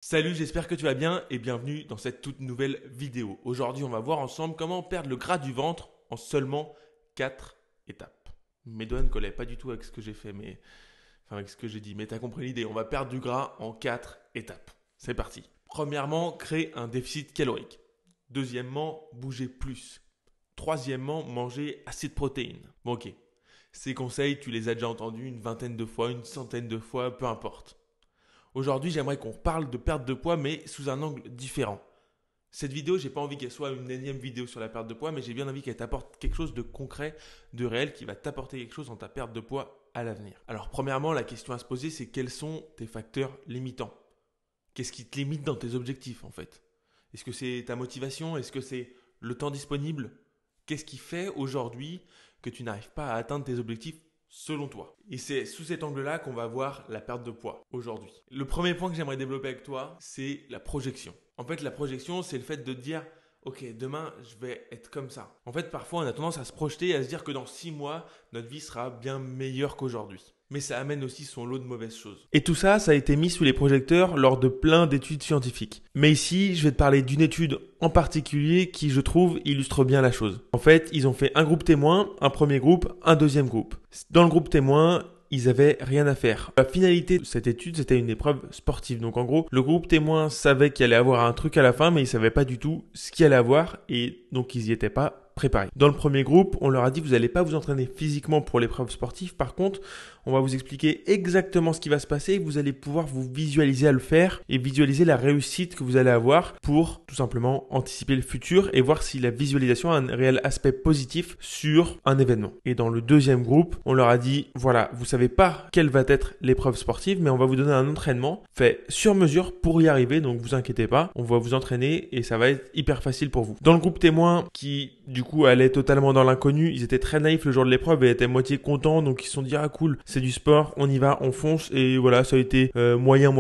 Salut, j'espère que tu vas bien et bienvenue dans cette toute nouvelle vidéo. Aujourd'hui, on va voir ensemble comment perdre le gras du ventre en seulement 4 étapes. Mes doigts ne collaient pas du tout avec ce que j'ai fait, enfin avec ce que j'ai dit, mais tu as compris l'idée. On va perdre du gras en 4 étapes. C'est parti. Premièrement, créer un déficit calorique. Deuxièmement, bouger plus. Troisièmement, manger assez de protéines. Bon, ok. Ces conseils, tu les as déjà entendus une vingtaine de fois, une centaine de fois, peu importe. Aujourd'hui, j'aimerais qu'on parle de perte de poids, mais sous un angle différent. Cette vidéo, j'ai pas envie qu'elle soit une énième vidéo sur la perte de poids, mais j'ai bien envie qu'elle t'apporte quelque chose de concret, de réel, qui va t'apporter quelque chose dans ta perte de poids à l'avenir. Alors, premièrement, la question à se poser, c'est quels sont tes facteurs limitants? Qu'est-ce qui te limite dans tes objectifs, en fait? Est-ce que c'est ta motivation? Est-ce que c'est le temps disponible? Qu'est-ce qui fait aujourd'hui que tu n'arrives pas à atteindre tes objectifs selon toi? Et c'est sous cet angle-là qu'on va voir la perte de poids aujourd'hui. Le premier point que j'aimerais développer avec toi, c'est la projection. En fait, la projection, c'est le fait de dire, ok, demain, je vais être comme ça. En fait, parfois, on a tendance à se projeter et à se dire que dans 6 mois, notre vie sera bien meilleure qu'aujourd'hui. Mais ça amène aussi son lot de mauvaises choses. Et tout ça, ça a été mis sous les projecteurs lors de plein d'études scientifiques. Mais ici, je vais te parler d'une étude en particulier qui, je trouve, illustre bien la chose. En fait, ils ont fait un groupe témoin, un premier groupe, un deuxième groupe. Dans le groupe témoin, ils avaient rien à faire. La finalité de cette étude, c'était une épreuve sportive. Donc en gros, le groupe témoin savait qu'il allait avoir un truc à la fin, mais ils savaient pas du tout ce qu'il allait avoir et donc ils y étaient pas préparés. Dans le premier groupe, on leur a dit vous n'allez pas vous entraîner physiquement pour l'épreuve sportive. Par contre, on va vous expliquer exactement ce qui va se passer. Vous allez pouvoir vous visualiser à le faire et visualiser la réussite que vous allez avoir pour tout simplement anticiper le futur et voir si la visualisation a un réel aspect positif sur un événement. Et dans le deuxième groupe, on leur a dit voilà, vous savez pas quelle va être l'épreuve sportive, mais on va vous donner un entraînement fait sur mesure pour y arriver. Donc vous inquiétez pas, on va vous entraîner et ça va être hyper facile pour vous. Dans le groupe témoin qui du coup allait totalement dans l'inconnu, ils étaient très naïfs le jour de l'épreuve et étaient moitié contents, donc ils se sont dit ah cool, c'est du sport, on y va, on fonce et voilà, ça a été moyen,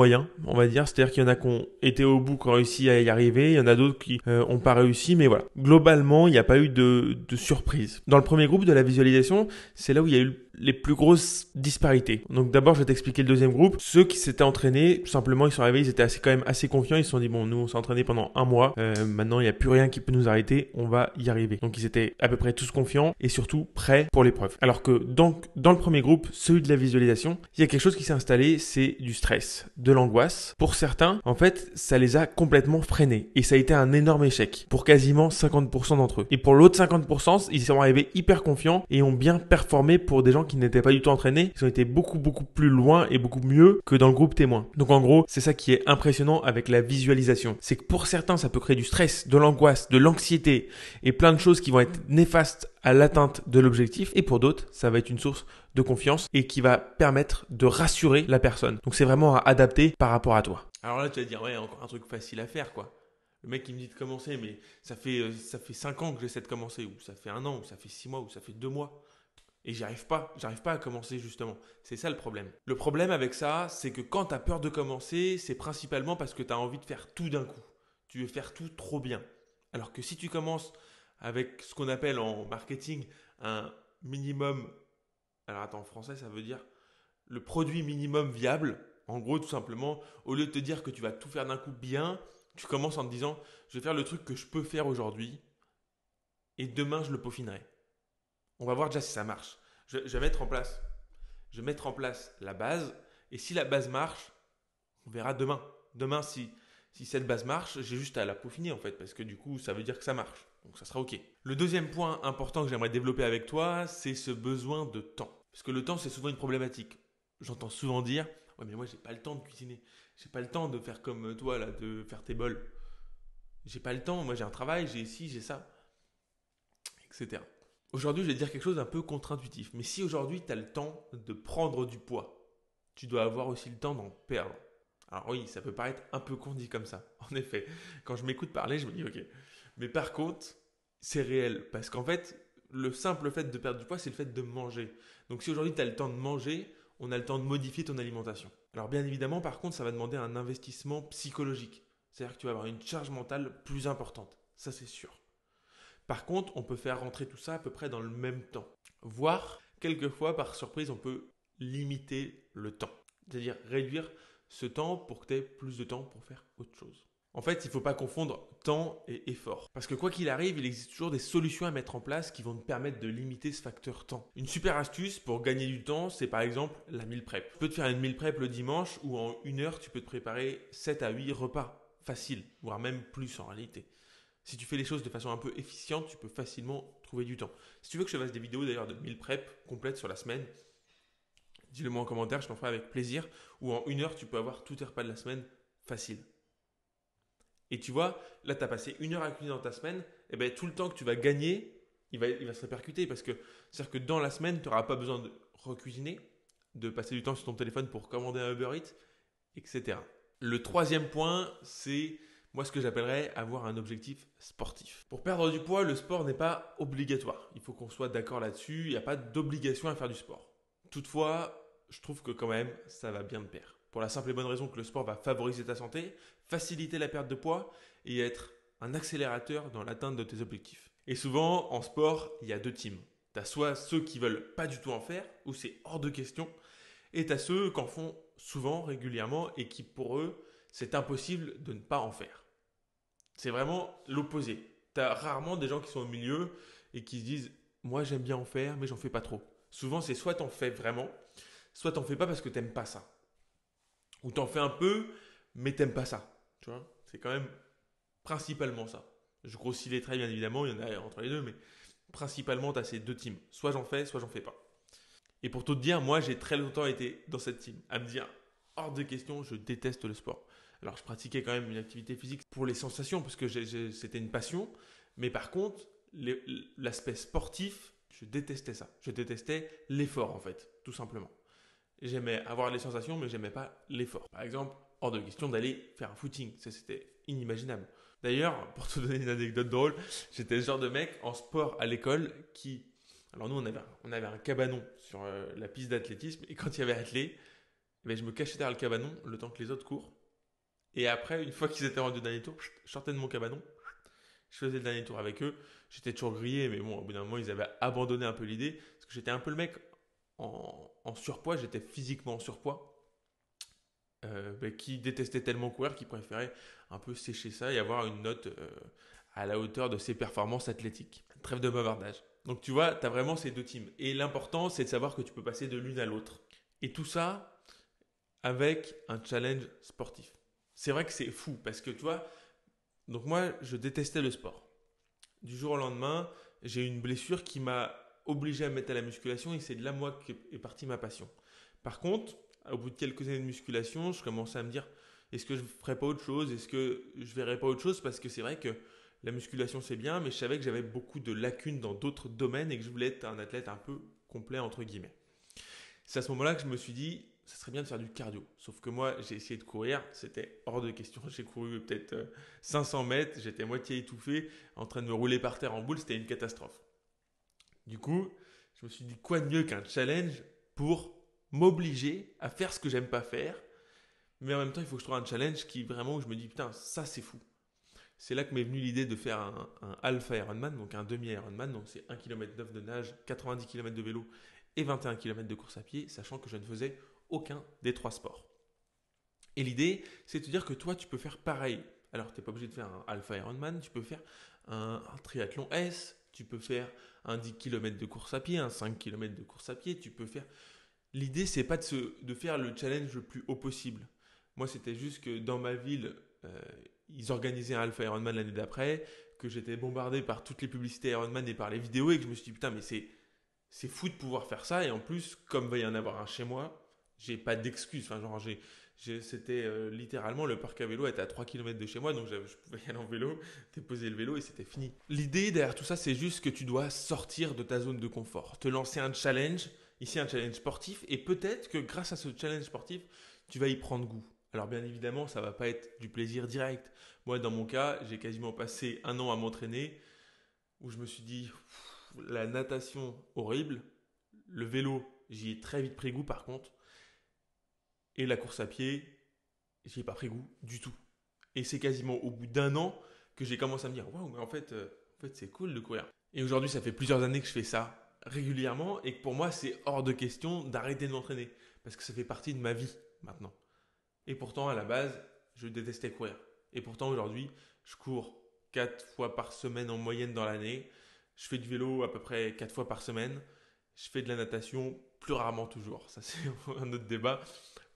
on va dire. C'est-à-dire qu'il y en a qui ont été au bout, qui ont réussi à y arriver, il y en a d'autres qui ont pas réussi, mais voilà. Globalement, il n'y a pas eu de surprise. Dans le premier groupe de la visualisation, c'est là où il y a eu les plus grosses disparités. Donc d'abord, je vais t'expliquer le deuxième groupe. Ceux qui s'étaient entraînés, tout simplement, ils sont arrivés, ils étaient quand même assez confiants. Ils se sont dit, bon, nous, on s'est entraînés pendant un mois. Maintenant, il n'y a plus rien qui peut nous arrêter. On va y arriver. Donc ils étaient à peu près tous confiants et surtout prêts pour l'épreuve. Alors que donc, dans le premier groupe, celui de la visualisation, il y a quelque chose qui s'est installé, c'est du stress, de l'angoisse. Pour certains, en fait, ça les a complètement freinés. Et ça a été un énorme échec pour quasiment 50% d'entre eux. Et pour l'autre 50%, ils sont arrivés hyper confiants et ont bien performé pour des gens qui n'étaient pas du tout entraînés. Ils ont été beaucoup plus loin et beaucoup mieux que dans le groupe témoin. Donc en gros, c'est ça qui est impressionnant avec la visualisation. C'est que pour certains, ça peut créer du stress, de l'angoisse, de l'anxiété et plein de choses qui vont être néfastes à l'atteinte de l'objectif. Et pour d'autres, ça va être une source de confiance et qui va permettre de rassurer la personne. Donc c'est vraiment à adapter par rapport à toi. Alors là, tu vas dire, ouais, encore un truc facile à faire, quoi. Le mec qui me dit de commencer, mais ça fait 5 ans que j'essaie de commencer, ou ça fait un an, ou ça fait 6 mois, ou ça fait 2 mois. Et j'arrive pas à commencer justement. C'est ça le problème. Le problème avec ça, c'est que quand tu as peur de commencer, c'est principalement parce que tu as envie de faire tout d'un coup. Tu veux faire tout trop bien. Alors que si tu commences avec ce qu'on appelle en marketing un minimum, alors attends, en français ça veut dire le produit minimum viable. En gros, tout simplement, au lieu de te dire que tu vas tout faire d'un coup bien, tu commences en te disant je vais faire le truc que je peux faire aujourd'hui et demain je le peaufinerai. On va voir déjà si ça marche. Je vais mettre en place la base. Et si la base marche, on verra demain. Demain, si cette base marche, j'ai juste à la peaufiner en fait. Parce que du coup, ça veut dire que ça marche. Donc ça sera OK. Le deuxième point important que j'aimerais développer avec toi, c'est ce besoin de temps. Parce que le temps, c'est souvent une problématique. J'entends souvent dire ouais, mais moi, j'ai pas le temps de cuisiner. J'ai pas le temps de faire comme toi, là, de faire tes bols. J'ai pas le temps. Moi, j'ai un travail, j'ai ci, j'ai ça, etc. Aujourd'hui, je vais te dire quelque chose d'un peu contre-intuitif. Mais si aujourd'hui, tu as le temps de prendre du poids, tu dois avoir aussi le temps d'en perdre. Alors oui, ça peut paraître un peu con dit comme ça. En effet, quand je m'écoute parler, je me dis ok. Mais par contre, c'est réel. Parce qu'en fait, le simple fait de perdre du poids, c'est le fait de manger. Donc si aujourd'hui, tu as le temps de manger, on a le temps de modifier ton alimentation. Alors bien évidemment, par contre, ça va demander un investissement psychologique. C'est-à-dire que tu vas avoir une charge mentale plus importante. Ça, c'est sûr. Par contre, on peut faire rentrer tout ça à peu près dans le même temps. Voire, quelquefois, par surprise, on peut limiter le temps. C'est-à-dire réduire ce temps pour que tu aies plus de temps pour faire autre chose. En fait, il ne faut pas confondre temps et effort. Parce que quoi qu'il arrive, il existe toujours des solutions à mettre en place qui vont te permettre de limiter ce facteur temps. Une super astuce pour gagner du temps, c'est par exemple la meal prep. Tu peux te faire une meal prep le dimanche où en 1 heure, tu peux te préparer 7 à 8 repas. Facile, voire même plus en réalité. Si tu fais les choses de façon un peu efficiente, tu peux facilement trouver du temps. Si tu veux que je te fasse des vidéos d'ailleurs de meal prep complètes sur la semaine, dis-le moi en commentaire, je t'en ferai avec plaisir. Ou en 1 heure, tu peux avoir tous tes repas de la semaine facile. Et tu vois, là, tu as passé 1 heure à cuisiner dans ta semaine, et bien tout le temps que tu vas gagner, il va se répercuter parce que c'est-à-dire que dans la semaine, tu n'auras pas besoin de recuisiner, de passer du temps sur ton téléphone pour commander un Uber Eats, etc. Le troisième point, c'est moi ce que j'appellerais avoir un objectif sportif. Pour perdre du poids, le sport n'est pas obligatoire. Il faut qu'on soit d'accord là-dessus, il n'y a pas d'obligation à faire du sport. Toutefois, je trouve que quand même, ça va bien de pair. Pour la simple et bonne raison que le sport va favoriser ta santé, faciliter la perte de poids et être un accélérateur dans l'atteinte de tes objectifs. Et souvent, en sport, il y a 2 teams. Tu as soit ceux qui veulent pas du tout en faire, ou c'est hors de question, et tu as ceux qui en font souvent, régulièrement, et qui pour eux, c'est impossible de ne pas en faire. C'est vraiment l'opposé. Tu as rarement des gens qui sont au milieu et qui se disent « moi j'aime bien en faire, mais j'en fais pas trop ». Souvent, c'est soit tu en fais vraiment, soit tu n'en fais pas parce que tu n'aimes pas ça. Ou tu en fais un peu, mais tu n'aimes pas ça. Tu vois, c'est quand même principalement ça. Je grossis les traits, bien évidemment, il y en a entre les deux, mais principalement, tu as ces 2 teams. Soit j'en fais, soit j'en fais pas. Et pour tout te dire, moi, j'ai très longtemps été dans cette team, à me dire, hors de question, je déteste le sport. Alors, je pratiquais quand même une activité physique pour les sensations, parce que c'était une passion. Mais par contre, l'aspect sportif, je détestais ça. Je détestais l'effort, en fait, tout simplement. J'aimais avoir les sensations, mais j'aimais pas l'effort. Par exemple, hors de question d'aller faire un footing. Ça, c'était inimaginable. D'ailleurs, pour te donner une anecdote drôle, j'étais le genre de mec en sport à l'école qui... Alors nous, on avait un cabanon sur la piste d'athlétisme. Et quand il y avait athlé, je me cachais derrière le cabanon le temps que les autres courent. Et après, une fois qu'ils étaient rendus au dernier tour, je sortais de mon cabanon. Je faisais le dernier tour avec eux. J'étais toujours grillé, mais bon, au bout d'un moment, ils avaient abandonné un peu l'idée. Parce que j'étais un peu le mec en surpoids. J'étais physiquement en surpoids. Qui détestait tellement courir qu'il préférait un peu sécher ça et avoir une note à la hauteur de ses performances athlétiques. Trêve de bavardage. Donc tu vois, tu as vraiment ces 2 teams. Et l'important, c'est de savoir que tu peux passer de l'une à l'autre. Et tout ça avec un challenge sportif. C'est vrai que c'est fou parce que tu vois, donc moi, je détestais le sport. Du jour au lendemain, j'ai eu une blessure qui m'a obligé à me mettre à la musculation et c'est de là, moi, qu'est partie ma passion. Par contre, au bout de quelques années de musculation, je commençais à me dire, est-ce que je ne ferais pas autre chose? Est-ce que je ne verrais pas autre chose? Parce que c'est vrai que la musculation, c'est bien, mais je savais que j'avais beaucoup de lacunes dans d'autres domaines et que je voulais être un athlète un peu complet, entre guillemets. C'est à ce moment-là que je me suis dit, ça serait bien de faire du cardio. Sauf que moi, j'ai essayé de courir, c'était hors de question. J'ai couru peut-être 500 mètres, j'étais moitié étouffé, en train de me rouler par terre en boule, c'était une catastrophe. Du coup, je me suis dit, quoi de mieux qu'un challenge pour m'obliger à faire ce que j'aime pas faire, mais en même temps, il faut que je trouve un challenge qui vraiment, où je me dis, putain, ça c'est fou. C'est là que m'est venue l'idée de faire un Alpha Ironman, donc un demi-Ironman, donc c'est 1,9 km de nage, 90 km de vélo et 21 km de course à pied, sachant que je ne faisais aucun des 3 sports. Et l'idée, c'est de te dire que toi, tu peux faire pareil. Alors, tu n'es pas obligé de faire un Alpha Ironman, tu peux faire un triathlon S, tu peux faire un 10 km de course à pied, un 5 km de course à pied, tu peux faire... L'idée, c'est pas de faire le challenge le plus haut possible. Moi, c'était juste que dans ma ville, ils organisaient un Alpha Ironman l'année d'après, que j'étais bombardé par toutes les publicités Ironman et par les vidéos et que je me suis dit, putain, mais c'est fou de pouvoir faire ça. Et en plus, comme va y en avoir un chez moi, j'ai pas d'excuse. Enfin, genre, c'était littéralement le parc à vélo était à 3 km de chez moi, donc je pouvais y aller en vélo, déposer le vélo et c'était fini. L'idée derrière tout ça, c'est juste que tu dois sortir de ta zone de confort, te lancer un challenge. Ici, un challenge sportif et peut-être que grâce à ce challenge sportif, tu vas y prendre goût. Alors bien évidemment, ça ne va pas être du plaisir direct. Moi, dans mon cas, j'ai quasiment passé 1 an à m'entraîner où je me suis dit, la natation, horrible. Le vélo, j'y ai très vite pris goût par contre. Et la course à pied, j'y ai pas pris goût du tout. Et c'est quasiment au bout d'1 an que j'ai commencé à me dire, waouh, mais en fait c'est cool de courir. Et aujourd'hui, ça fait plusieurs années que je fais ça régulièrement et que pour moi c'est hors de question d'arrêter de m'entraîner parce que ça fait partie de ma vie maintenant. Et pourtant, à la base, je détestais courir. Et pourtant, aujourd'hui, je cours 4 fois par semaine en moyenne dans l'année. Je fais du vélo à peu près 4 fois par semaine. Je fais de la natation plus rarement toujours. Ça, c'est un autre débat.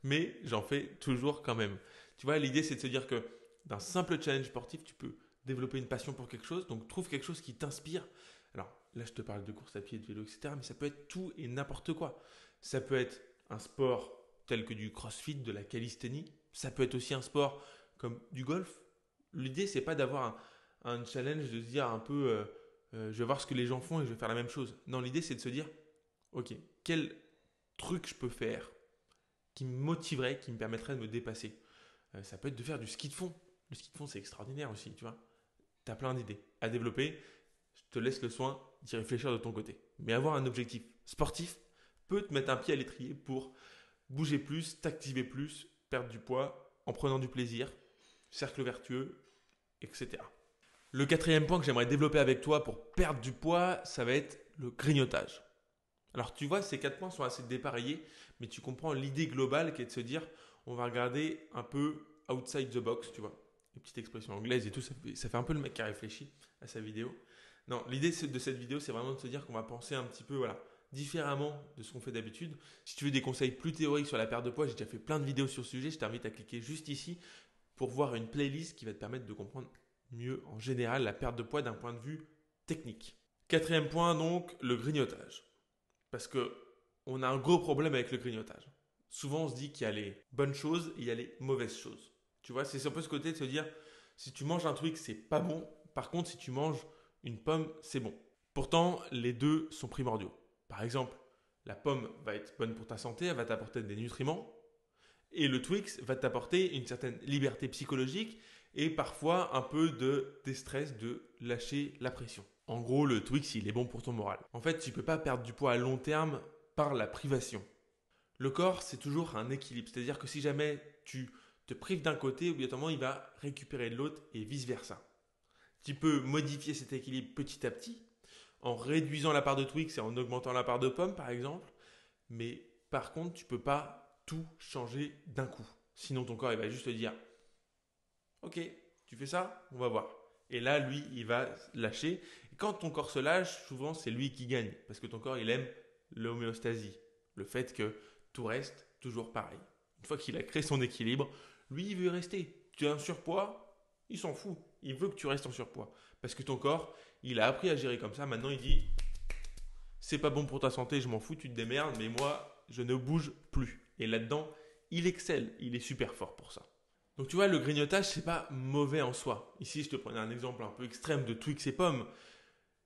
Mais j'en fais toujours quand même. Tu vois, l'idée, c'est de se dire que d'un simple challenge sportif, tu peux développer une passion pour quelque chose. Donc, trouve quelque chose qui t'inspire. Alors, là, je te parle de course à pied, de vélo, etc. Mais ça peut être tout et n'importe quoi. Ça peut être un sport tel que du crossfit, de la calisthénie. Ça peut être aussi un sport comme du golf. L'idée, c'est pas d'avoir un challenge de se dire un peu je vais voir ce que les gens font et je vais faire la même chose. Non, l'idée, c'est de se dire ok, quel truc je peux faire qui me motiverait, qui me permettrait de me dépasser. Ça peut être de faire du ski de fond. Le ski de fond, c'est extraordinaire aussi, tu vois. Tu as plein d'idées à développer. Je te laisse le soin d'y réfléchir de ton côté. Mais avoir un objectif sportif peut te mettre un pied à l'étrier pour bouger plus, t'activer plus, perdre du poids en prenant du plaisir, cercle vertueux, etc. Le quatrième point que j'aimerais développer avec toi pour perdre du poids, ça va être le grignotage. Alors tu vois, ces 4 points sont assez dépareillés, mais tu comprends l'idée globale qui est de se dire, on va regarder un peu outside the box, tu vois. Une petite expression anglaise et tout, ça fait un peu le mec qui a réfléchi à sa vidéo. Non, l'idée de cette vidéo, c'est vraiment de se dire qu'on va penser un petit peu, voilà, différemment de ce qu'on fait d'habitude. Si tu veux des conseils plus théoriques sur la perte de poids, j'ai déjà fait plein de vidéos sur ce sujet, je t'invite à cliquer juste ici pour voir une playlist qui va te permettre de comprendre mieux en général la perte de poids d'un point de vue technique. Quatrième point donc, le grignotage. Parce que on a un gros problème avec le grignotage. Souvent on se dit qu'il y a les bonnes choses et il y a les mauvaises choses. Tu vois, c'est un peu ce côté de se dire, si tu manges un truc, c'est pas bon. Par contre, si tu manges une pomme, c'est bon. Pourtant, les deux sont primordiaux. Par exemple, la pomme va être bonne pour ta santé, elle va t'apporter des nutriments. Et le Twix va t'apporter une certaine liberté psychologique et parfois un peu de déstress de lâcher la pression. En gros, le Twix, il est bon pour ton moral. En fait, tu ne peux pas perdre du poids à long terme par la privation. Le corps, c'est toujours un équilibre. C'est-à-dire que si jamais tu te prives d'un côté, obligatoirement, il va récupérer de l'autre et vice-versa. Tu peux modifier cet équilibre petit à petit en réduisant la part de Twix et en augmentant la part de pomme, par exemple. Mais par contre, tu ne peux pas tout changer d'un coup. Sinon, ton corps, il va juste te dire ok, tu fais ça, on va voir. Et là, lui, il va lâcher. Et quand ton corps se lâche, souvent, c'est lui qui gagne. Parce que ton corps, il aime l'homéostasie. Le fait que tout reste toujours pareil. Une fois qu'il a créé son équilibre, lui, il veut y rester. Tu as un surpoids, il s'en fout. Il veut que tu restes en surpoids. Parce que ton corps, il a appris à gérer comme ça. Maintenant, il dit c'est pas bon pour ta santé, je m'en fous, tu te démerdes, mais moi, je ne bouge plus. Et là-dedans, il excelle. Il est super fort pour ça. Donc tu vois, le grignotage, c'est pas mauvais en soi. Ici, je te prenais un exemple un peu extrême de Twix et pommes.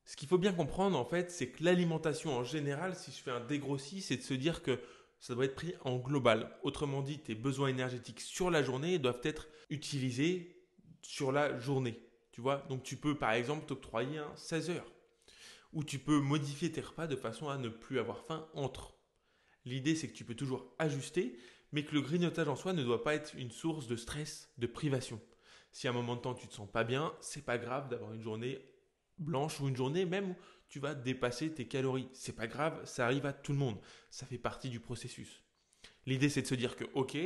Ce qu'il faut bien comprendre, en fait, c'est que l'alimentation en général, si je fais un dégrossi, c'est de se dire que ça doit être pris en global. Autrement dit, tes besoins énergétiques sur la journée doivent être utilisés sur la journée. Tu vois, donc tu peux par exemple t'octroyer un 16 heures. Ou tu peux modifier tes repas de façon à ne plus avoir faim entre. L'idée, c'est que tu peux toujours ajuster, mais que le grignotage en soi ne doit pas être une source de stress, de privation. Si à un moment de temps tu ne te sens pas bien, c'est pas grave d'avoir une journée blanche ou une journée même où tu vas dépasser tes calories. C'est pas grave, ça arrive à tout le monde. Ça fait partie du processus. L'idée, c'est de se dire que, ok,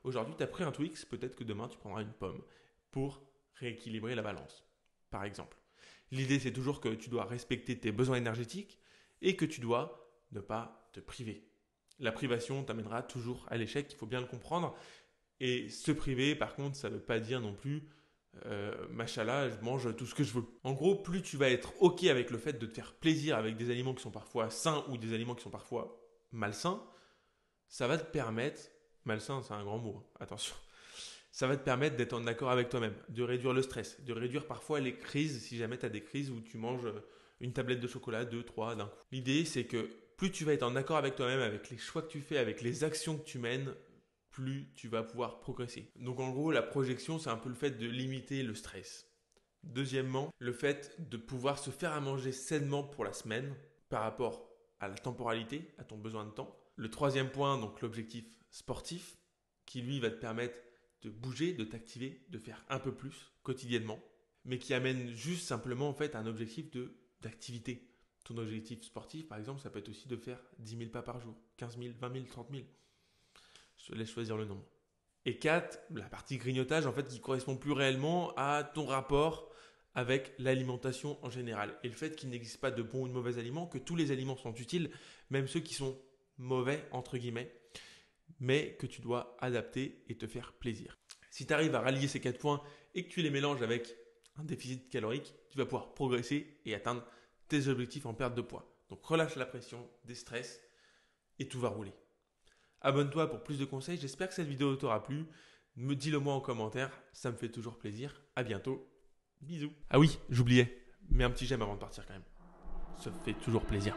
aujourd'hui tu as pris un Twix, peut-être que demain tu prendras une pomme pour rééquilibrer la balance, par exemple. L'idée, c'est toujours que tu dois respecter tes besoins énergétiques et que tu dois ne pas te priver. La privation t'amènera toujours à l'échec, il faut bien le comprendre. Et se priver, par contre, ça ne veut pas dire non plus machallah, je mange tout ce que je veux. En gros, plus tu vas être OK avec le fait de te faire plaisir avec des aliments qui sont parfois sains ou des aliments qui sont parfois malsains, ça va te permettre, malsain c'est un grand mot, hein, attention, ça va te permettre d'être en accord avec toi-même, de réduire le stress, de réduire parfois les crises si jamais tu as des crises où tu manges une tablette de chocolat, 2, 3 d'un coup. L'idée, c'est que plus tu vas être en accord avec toi-même, avec les choix que tu fais, avec les actions que tu mènes, plus tu vas pouvoir progresser. Donc en gros, la projection, c'est un peu le fait de limiter le stress. Deuxièmement, le fait de pouvoir se faire à manger sainement pour la semaine par rapport à la temporalité, à ton besoin de temps. Le troisième point, donc l'objectif sportif, qui lui va te permettre de bouger, de t'activer, de faire un peu plus quotidiennement, mais qui amène juste simplement en fait un objectif d'activité. Ton objectif sportif, par exemple, ça peut être aussi de faire 10 000 pas par jour, 15 000, 20 000, 30 000. Je te laisse choisir le nombre. Et 4, la partie grignotage en fait qui correspond plus réellement à ton rapport avec l'alimentation en général. Et le fait qu'il n'existe pas de bons ou de mauvais aliments, que tous les aliments sont utiles, même ceux qui sont mauvais entre guillemets, mais que tu dois adapter et te faire plaisir. Si tu arrives à rallier ces 4 points et que tu les mélanges avec un déficit calorique, tu vas pouvoir progresser et atteindre tes objectifs en perte de poids. Donc relâche la pression, déstresse et tout va rouler. Abonne-toi pour plus de conseils, j'espère que cette vidéo t'aura plu. Dis-le moi en commentaire, ça me fait toujours plaisir. À bientôt, bisous. Ah oui, j'oubliais, mets un petit j'aime avant de partir quand même. Ça fait toujours plaisir.